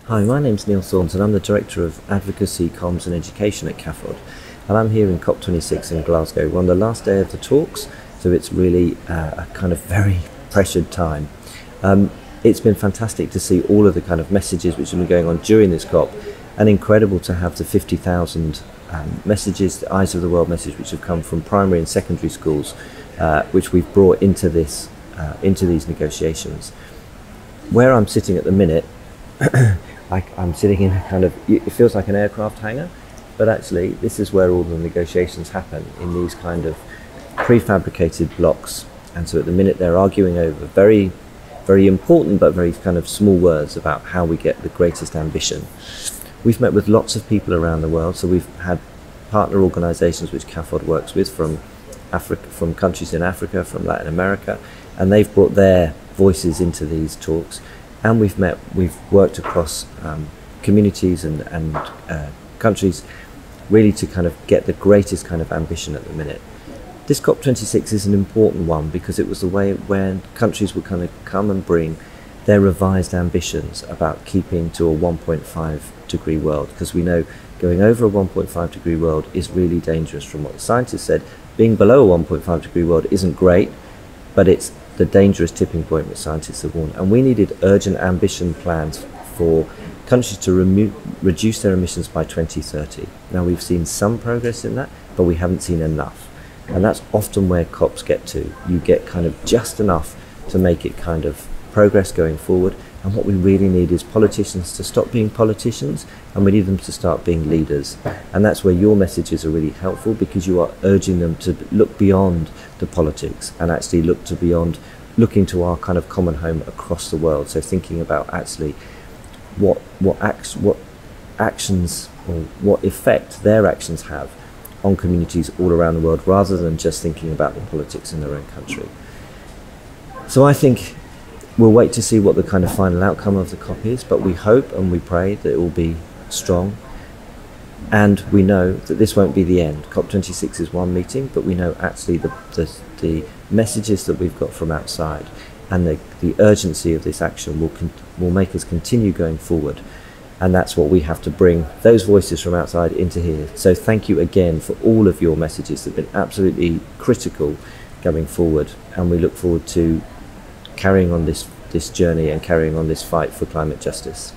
Hi, my name's Neil Thorns and I'm the Director of Advocacy, Comms and Education at CAFOD. And I'm here in COP26 in Glasgow. We're on the last day of the talks, so it's really a kind of very pressured time. It's been fantastic to see all of the kind of messages which have been going on during this COP, and incredible to have the 50,000 messages, the Eyes of the World message, which have come from primary and secondary schools, which we've brought into these negotiations. Where I'm sitting at the minute, I'm sitting in a kind of, it feels like an aircraft hangar, but actually this is where all the negotiations happen, in these kind of prefabricated blocks. And so at the minute they're arguing over very, very important but very kind of small words about how we get the greatest ambition. We've met with lots of people around the world, so we've had partner organisations which CAFOD works with from Africa, from countries in Africa, from Latin America, and they've brought their voices into these talks. And we've worked across communities and countries, really to kind of get the greatest kind of ambition at the minute. This COP26 is an important one because it was the way when countries would kind of come and bring their revised ambitions about keeping to a 1.5 degree world, because we know going over a 1.5 degree world is really dangerous. From what the scientists said, being below a 1.5 degree world isn't great, but it's the dangerous tipping point that scientists have warned. And we needed urgent ambition plans for countries to reduce their emissions by 2030. Now we've seen some progress in that, but we haven't seen enough. And that's often where COPs get to. You get kind of just enough to make it kind of progress going forward. And what we really need is politicians to stop being politicians, and we need them to start being leaders. And that's where your messages are really helpful, because you are urging them to look beyond the politics and actually looking to our kind of common home across the world. So thinking about actually what actions or what effect their actions have on communities all around the world, rather than just thinking about the politics in their own country. So I think we'll wait to see what the kind of final outcome of the COP is, but we hope and we pray that it will be strong. And we know that this won't be the end. COP26 is one meeting, but we know actually the messages that we've got from outside and the urgency of this action will make us continue going forward. And that's what we have to bring, those voices from outside into here. So thank you again for all of your messages that have been absolutely critical going forward. And we look forward to carrying on this journey and carrying on this fight for climate justice.